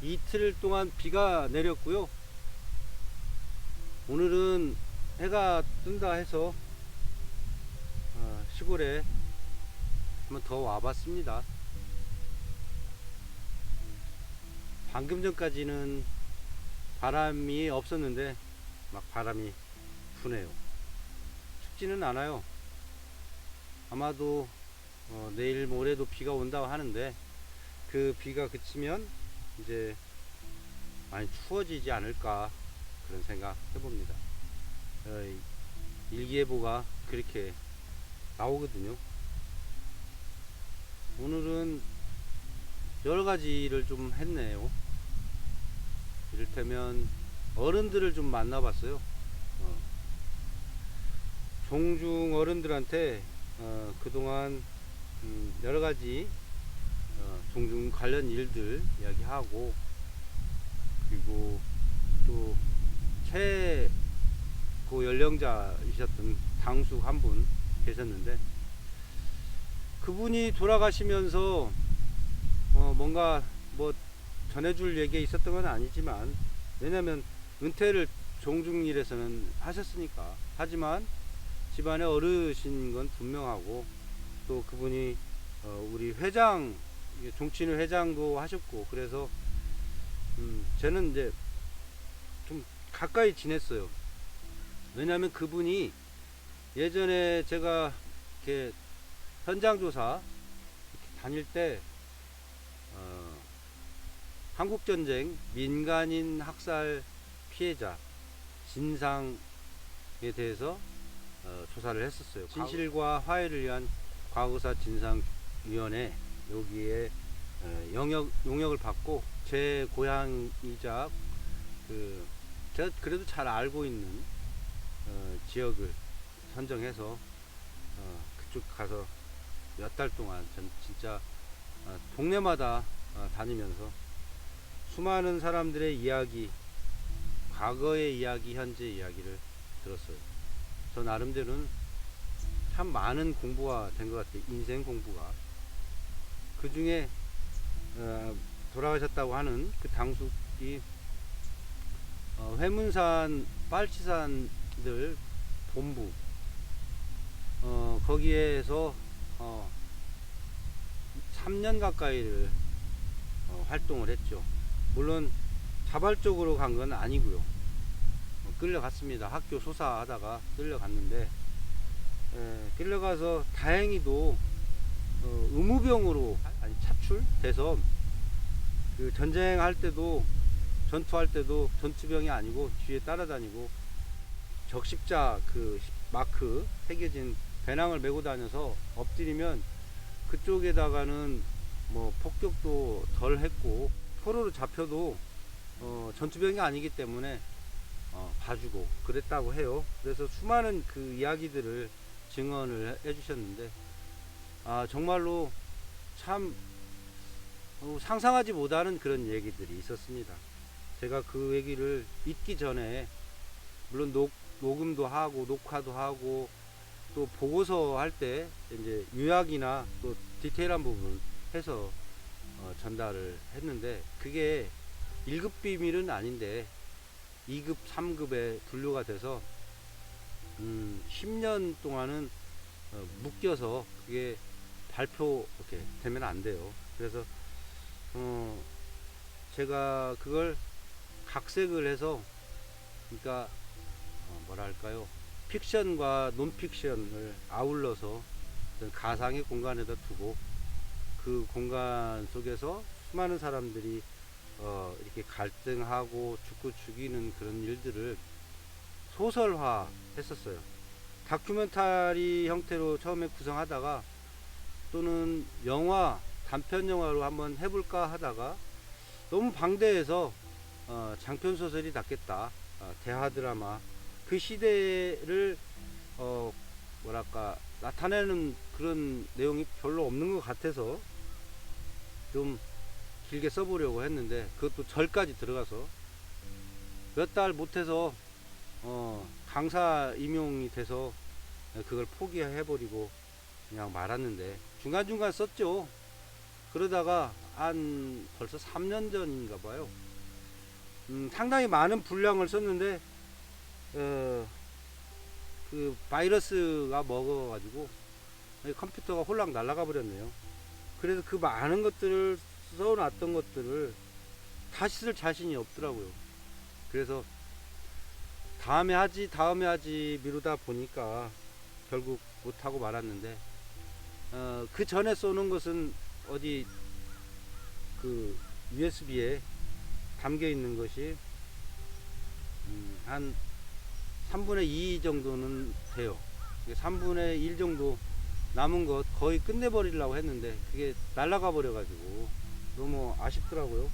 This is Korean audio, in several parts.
이틀 동안 비가 내렸고요. 오늘은 해가 뜬다 해서 시골에 한번 더 와봤습니다. 방금 전까지는 바람이 없었는데 막 바람이 부네요. 춥지는 않아요. 아마도 내일 모레도 비가 온다고 하는데 그 비가 그치면 이제 많이 추워지지 않을까 그런 생각 해봅니다. 일기예보가 그렇게 나오거든요. 오늘은 여러 가지를 좀 했네요. 이를테면 어른들을 좀 만나봤어요. 종중 어른들한테 그동안 여러 가지 종중 관련 일들 이야기하고, 그리고 또 최고 연령자이셨던 당숙 한 분 계셨는데, 그분이 돌아가시면서 뭔가 뭐 전해줄 얘기가 있었던 건 아니지만, 왜냐면 은퇴를 종중일에서는 하셨으니까. 하지만 집안의 어르신 건 분명하고, 또 그분이 우리 회장, 종친회 회장도 하셨고, 그래서 저는 이제 좀 가까이 지냈어요. 왜냐하면 그분이 예전에 제가 이렇게 현장조사 다닐 때 한국전쟁 민간인 학살 피해자 진상에 대해서 조사를 했었어요. 진실과 화해를 위한 과거사 진상위원회, 여기에 용역을 받고, 제 고향이자 제가 그래도 잘 알고 있는 지역을 선정해서 그쪽 가서 몇 달 동안 전 진짜 동네마다 다니면서 수많은 사람들의 이야기, 과거의 이야기, 현재 이야기를 들었어요. 저 나름대로는 참 많은 공부가 된 것 같아요. 인생 공부가. 그 중에 돌아가셨다고 하는 그 당숙이 회문산 빨치산들 본부 거기에서 3년 가까이를 활동을 했죠. 물론 자발적으로 간 건 아니고요. 끌려갔습니다. 학교 소사하다가 끌려갔는데, 끌려가서 다행히도 의무병으로 차출돼서, 그 전쟁할 때도, 전투할 때도 전투병이 아니고 뒤에 따라다니고 적십자 그 마크 새겨진 배낭을 메고 다녀서 엎드리면 그쪽에다가는 뭐 폭격도 덜 했고, 포로로 잡혀도 전투병이 아니기 때문에 봐주고 그랬다고 해요. 그래서 수많은 그 이야기들을 증언을 해주셨는데, 정말로 참 상상하지 못하는 그런 얘기들이 있었습니다. 제가 그 얘기를 잊기 전에, 물론 녹음도 하고 녹화도 하고 또 보고서 할 때 이제 요약이나 또 디테일한 부분 해서 전달을 했는데, 그게 1급 비밀은 아닌데 2급, 3급에 분류가 돼서 10년 동안은 묶여서 그게 발표 이렇게 되면 안 돼요. 그래서 제가 그걸 각색을 해서, 그러니까 뭐랄까요, 픽션과 논픽션을 아울러서 가상의 공간에다 두고, 그 공간 속에서 수많은 사람들이 이렇게 갈등하고 죽고 죽이는 그런 일들을 소설화 했었어요. 다큐멘터리 형태로 처음에 구성하다가, 또는 영화, 단편 영화로 한번 해볼까 하다가 너무 방대해서 장편 소설이 낫겠다. 대하 드라마, 그 시대를 뭐랄까 나타내는 그런 내용이 별로 없는 것 같아서 좀 길게 써보려고 했는데, 그것도 절까지 들어가서 몇 달 못해서 강사 임용이 돼서 그걸 포기해버리고 그냥 말았는데, 중간중간 썼죠. 그러다가 한 벌써 3년 전인가 봐요. 상당히 많은 분량을 썼는데 그 바이러스가 먹어가지고 컴퓨터가 홀랑 날아가 버렸네요. 그래서 그 많은 것들을 써놨던 것들을 다시 쓸 자신이 없더라고요. 그래서 다음에 하지 미루다 보니까 결국 못하고 말았는데, 그 전에 쏘는 것은 어디 그 USB에 담겨 있는 것이 한 3분의 2 정도는 돼요. 3분의 1 정도 남은 것 거의 끝내버리려고 했는데 그게 날아가 버려가지고 너무 아쉽더라고요.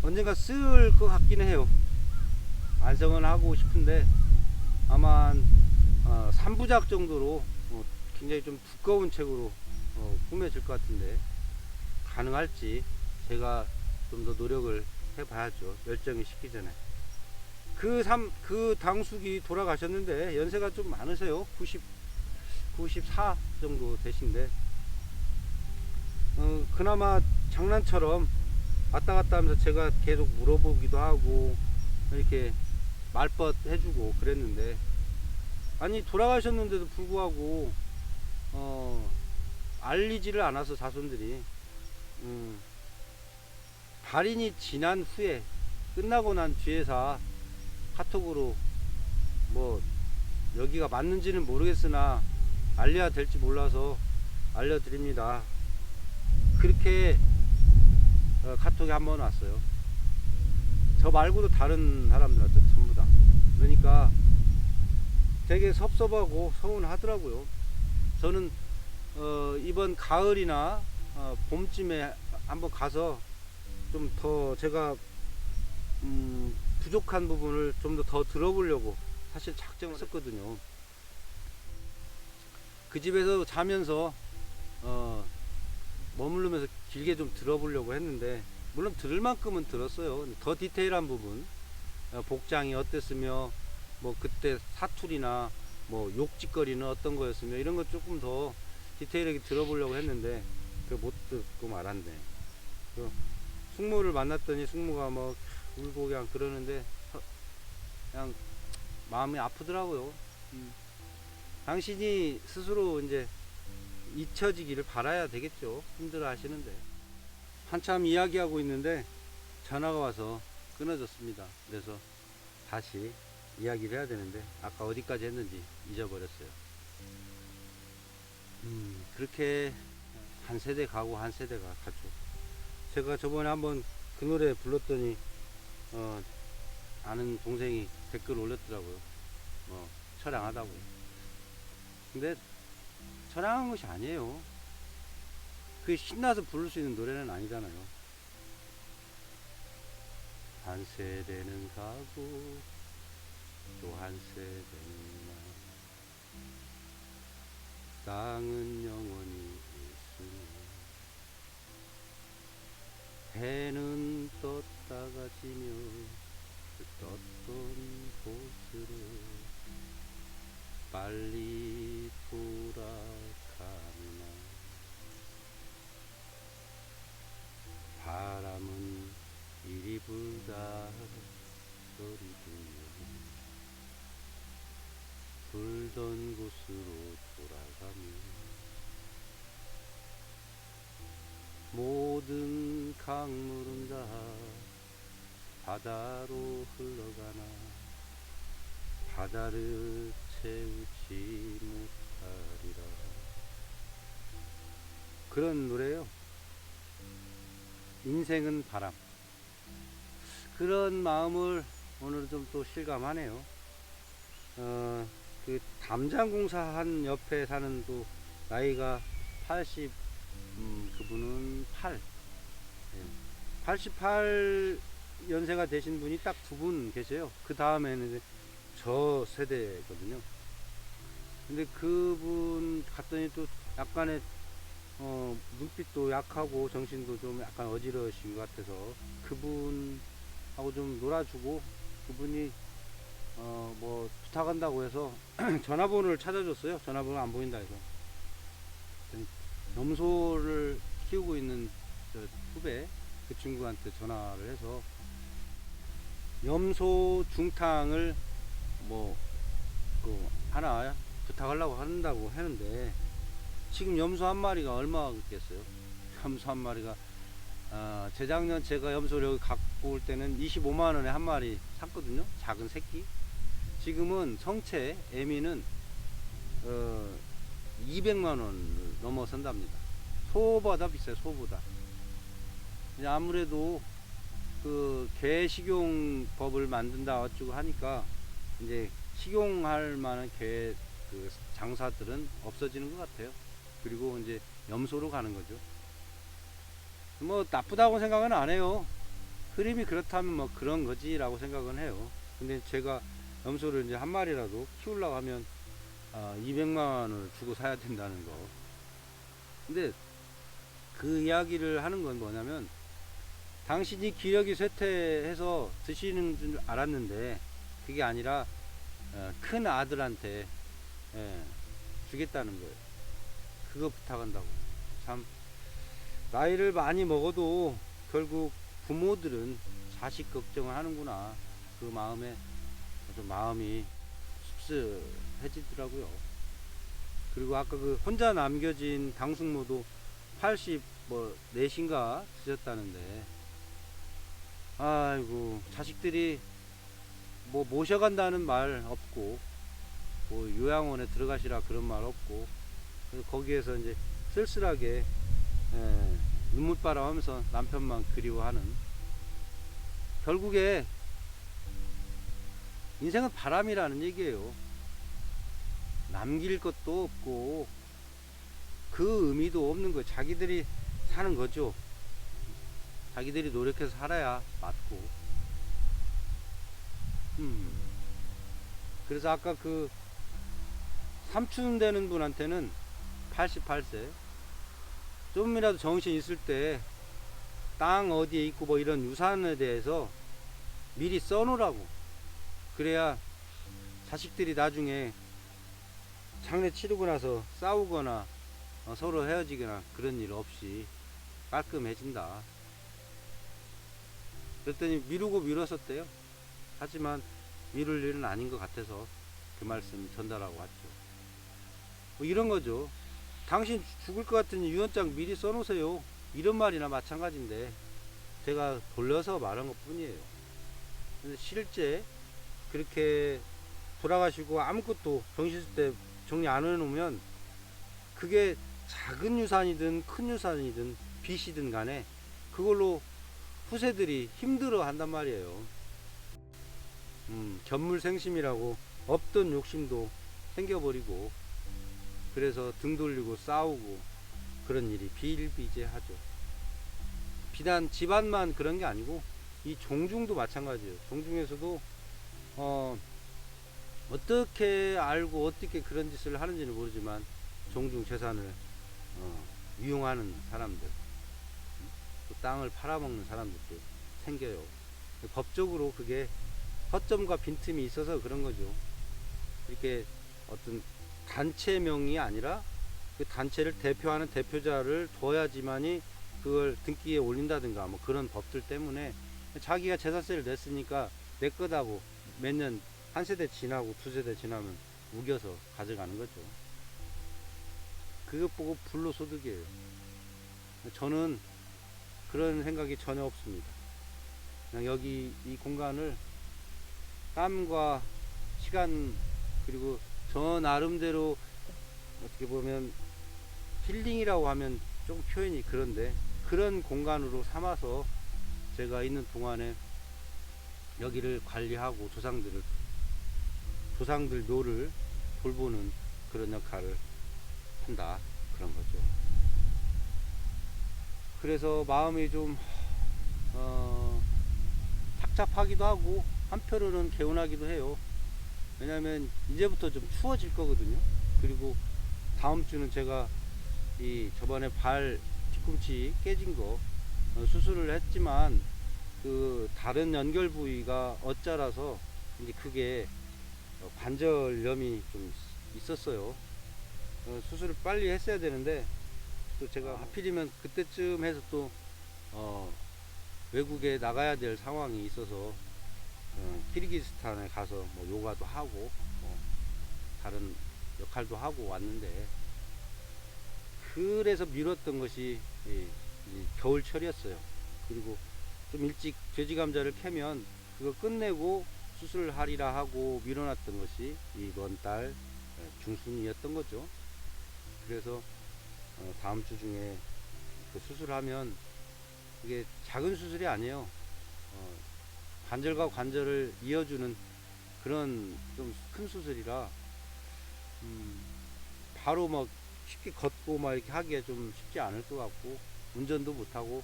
언젠가 쓸 것 같기는 해요. 완성은 하고 싶은데 아마 3부작 정도로 굉장히 좀 두꺼운 책으로 꾸며질 것 같은데, 가능할지 제가 좀 더 노력을 해봐야죠. 열정이 식기 전에. 그 당숙이 돌아가셨는데 연세가 좀 많으세요. 94 정도 되신데, 그나마 장난처럼 왔다 갔다 하면서 제가 계속 물어보기도 하고 이렇게 말벗 해주고 그랬는데, 아니 돌아가셨는데도 불구하고 알리지를 않아서 자손들이 발인이 지난 후에 끝나고 난 뒤에서 카톡으로 뭐 여기가 맞는지는 모르겠으나 알려야 될지 몰라서 알려드립니다, 그렇게 카톡이 한번 왔어요. 저 말고도 다른 사람들한테 전부 다. 그러니까 되게 섭섭하고 서운하더라고요. 저는 이번 가을이나 봄쯤에 한번 가서 좀 더 제가 부족한 부분을 좀 더 들어보려고 사실 작정을 했었거든요. 그 집에서 자면서 머무르면서 길게 좀 들어보려고 했는데, 물론 들을 만큼은 들었어요. 더 디테일한 부분, 복장이 어땠으며 뭐 그때 사투리나 뭐 욕짓거리는 어떤 거였으며 이런 거 조금 더 디테일하게 들어보려고 했는데 그 못 듣고 말았네. 숙모를 만났더니 숙모가 뭐 울고 그냥 그러는데 그냥 마음이 아프더라고요. 당신이 스스로 이제 잊혀지기를 바라야 되겠죠. 힘들어 하시는데. 한참 이야기하고 있는데 전화가 와서 끊어졌습니다. 그래서 다시 이야기를 해야 되는데 아까 어디까지 했는지 잊어버렸어요. 그렇게 한 세대 가고 한 세대가 가죠. 제가 저번에 한번 그 노래 불렀더니 아는 동생이 댓글 올렸더라고요. 처량하다고. 근데 처량한 것이 아니에요. 그게 신나서 부를 수 있는 노래는 아니잖아요. 한 세대는 가고 또 한 세대는 나, 땅은 영원히 있으니 해는 떴다가 지며 그 떴던 곳으로 빨리 돌아가나. 바람은 이리 불다 저리 불며 불던 곳으로 돌아가며 모든 강물은 다 바다로 흘러가나 바다를 채우지 못하리라. 그런 노래요. 인생은 바람. 그런 마음을 오늘 좀 또 실감하네요. 그 담장공사 한 옆에 사는 또 나이가 80, 그분은 88 연세가 되신 분이 딱 두 분 계세요. 그 다음에는 저 세대거든요. 근데 그분 갔더니 또 약간의 눈빛도 약하고 정신도 좀 약간 어지러우신 것 같아서 그분하고 좀 놀아주고, 그분이 뭐 부탁한다고 해서 전화번호를 찾아줬어요. 전화번호 안 보인다 해서. 염소를 키우고 있는 저 후배 그 친구한테 전화를 해서 염소 중탕을 뭐 그 하나 부탁하려고 한다고 하는데, 지금 염소 한 마리가 얼마가 겠어요? 염소 한 마리가 재작년 제가 염소를 여기 갖고 올 때는 25만원에 한 마리 샀거든요. 작은 새끼. 지금은 성체 애미는 200만원을 넘어선답니다. 소보다 비싸요. 소보다. 이제 아무래도 그 개 식용법을 만든다 어쩌고 하니까 이제 식용할 만한 개 그 장사들은 없어지는 것 같아요. 그리고 이제 염소로 가는 거죠. 뭐 나쁘다고 생각은 안 해요. 흐름이 그렇다면 뭐 그런 거지라고 생각은 해요. 근데 제가 염소를 이제 한 마리라도 키우려고 하면 200만 원을 주고 사야 된다는 거. 근데 그 이야기를 하는 건 뭐냐면, 당신이 기러기 쇠퇴해서 드시는 줄 알았는데 그게 아니라 큰 아들한테 주겠다는 거예요. 그거 부탁한다고. 참 나이를 많이 먹어도 결국 부모들은 자식 걱정을 하는구나, 그 마음에 좀 마음이 씁쓸해지더라고요. 그리고 아까 그 혼자 남겨진 당숙모도 84인가 드셨다는데, 아이고, 자식들이 뭐 모셔간다는 말 없고, 뭐 요양원에 들어가시라 그런 말 없고, 그래서 거기에서 이제 쓸쓸하게 눈물바람 하면서 남편만 그리워하는, 결국에 인생은 바람이라는 얘기예요. 남길 것도 없고 그 의미도 없는 거예요. 자기들이 사는 거죠. 자기들이 노력해서 살아야 맞고. 그래서 아까 그 삼촌 되는 분한테는 88세 좀이라도 정신 있을 때 땅 어디에 있고 뭐 이런 유산에 대해서 미리 써놓으라고. 그래야 자식들이 나중에 장례 치르고 나서 싸우거나 서로 헤어지거나 그런 일 없이 깔끔해진다. 그랬더니 미루고 미뤘었대요. 하지만 미룰 일은 아닌 것 같아서 그 말씀 전달하고 왔죠. 뭐 이런 거죠. 당신 죽을 것 같으니 유언장 미리 써놓으세요. 이런 말이나 마찬가지인데 제가 돌려서 말한 것 뿐이에요. 근데 실제 그렇게 돌아가시고 아무것도 정신 있을 때 정리 안 해놓으면, 그게 작은 유산이든 큰 유산이든 빚이든 간에 그걸로 후세들이 힘들어 한단 말이에요. 견물생심이라고 없던 욕심도 생겨버리고, 그래서 등 돌리고 싸우고 그런 일이 비일비재하죠. 비단 집안만 그런 게 아니고 이 종중도 마찬가지예요. 종중에서도 어떻게 알고 어떻게 그런 짓을 하는지는 모르지만 종중 재산을 이용하는 사람들, 또 땅을 팔아먹는 사람들도 생겨요. 법적으로 그게 허점과 빈틈이 있어서 그런 거죠. 이렇게 어떤 단체명이 아니라 그 단체를 대표하는 대표자를 둬야지만이 그걸 등기에 올린다든가 뭐 그런 법들 때문에 자기가 재산세를 냈으니까 내 거다고 몇 년 한 세대 지나고 두 세대 지나면 우겨서 가져가는 거죠. 그것 보고 불로소득이에요. 저는 그런 생각이 전혀 없습니다. 그냥 여기 이 공간을 땀과 시간, 그리고 저 나름대로 어떻게 보면 힐링이라고 하면 좀 표현이 그런데, 그런 공간으로 삼아서 제가 있는 동안에 여기를 관리하고 조상들 묘를 돌보는 그런 역할을 한다, 그런 거죠. 그래서 마음이 좀 착잡하기도 하고 한편으로는 개운하기도 해요. 왜냐면 이제부터 좀 추워질 거거든요. 그리고 다음 주는 제가 저번에 발 뒤꿈치 깨진 거 수술을 했지만 그 다른 연결 부위가 어짜라서 이제 그게 관절염이 좀 있었어요. 수술을 빨리 했어야 되는데 또 제가 하필이면 그때쯤 해서 또 외국에 나가야 될 상황이 있어서 키르기스탄에 가서 뭐 요가도 하고 다른 역할도 하고 왔는데, 그래서 미뤘던 것이 이 겨울철이었어요. 그리고 좀 일찍 돼지 감자를 캐면 그거 끝내고 수술하리라 하고 미뤄놨던 것이 이번 달 중순이었던 거죠. 그래서 다음 주 중에 그 수술하면, 이게 작은 수술이 아니에요. 관절과 관절을 이어주는 그런 좀 큰 수술이라 바로 막 쉽게 걷고 막 이렇게 하기가 좀 쉽지 않을 것 같고, 운전도 못하고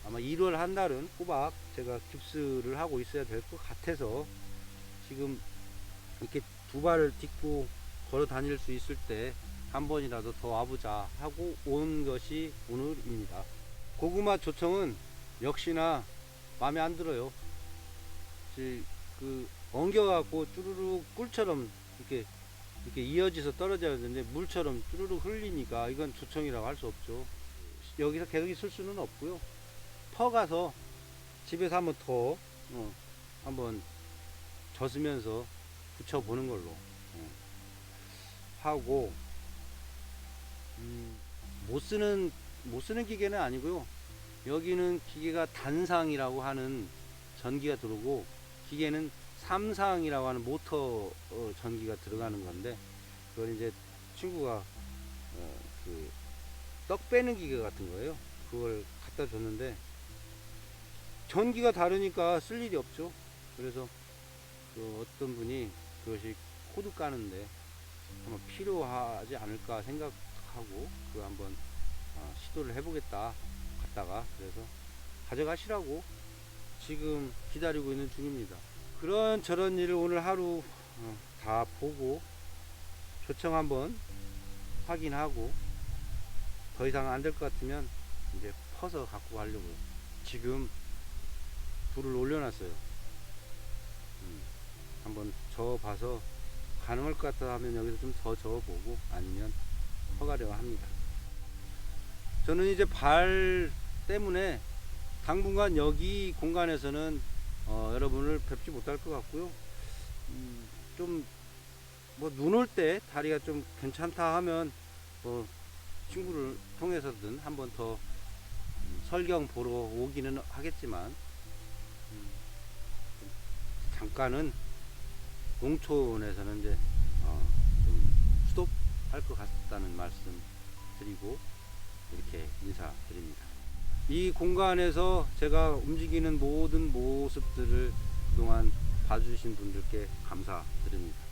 아마 1월 한 달은 꼬박 제가 깁스를 하고 있어야 될 것 같아서, 지금 이렇게 두 발을 딛고 걸어 다닐 수 있을 때 한 번이라도 더 와보자 하고 온 것이 오늘입니다. 고구마 조청은 역시나 마음에 안 들어요. 그 엉겨갖고 쭈루룩 꿀처럼 이렇게 이어져서 떨어져야 되는데, 물처럼 쭈루룩 흘리니까 이건 조청이라고 할 수 없죠. 여기서 계속 있을 수는 없고요. 퍼가서 집에서 한번 더 한번 젖으면서 붙여보는 걸로 하고, 못 쓰는 기계는 아니고요. 여기는 기계가 단상이라고 하는 전기가 들어오고, 기계는 삼상이라고 하는 모터 전기가 들어가는 건데, 그걸 이제 친구가 그 떡 빼는 기계 같은 거예요. 그걸 갖다 줬는데 전기가 다르니까 쓸 일이 없죠. 그래서 그 어떤 분이 그것이 코드 까는데 한번 필요하지 않을까 생각하고 그 한번 시도를 해보겠다 갔다가, 그래서 가져가시라고 지금 기다리고 있는 중입니다. 그런 저런 일을 오늘 하루 다 보고 조청 한번 확인하고, 더 이상 안 될 것 같으면 이제 퍼서 갖고 가려고요. 지금 불을 올려놨어요. 한번 저어봐서 가능할 것 같다 하면 여기서 좀 더 저어보고, 아니면 퍼가려고 합니다. 저는 이제 발 때문에 당분간 여기 공간에서는 여러분을 뵙지 못할 것 같고요. 좀 뭐 눈 올 때 다리가 좀 괜찮다 하면 친구를 통해서든 한번 더 설경 보러 오기는 하겠지만, 잠깐은 농촌에서는 이제 좀 스톱할 것 같다는 말씀 드리고 이렇게 인사드립니다. 이 공간에서 제가 움직이는 모든 모습들을 그동안 봐주신 분들께 감사드립니다.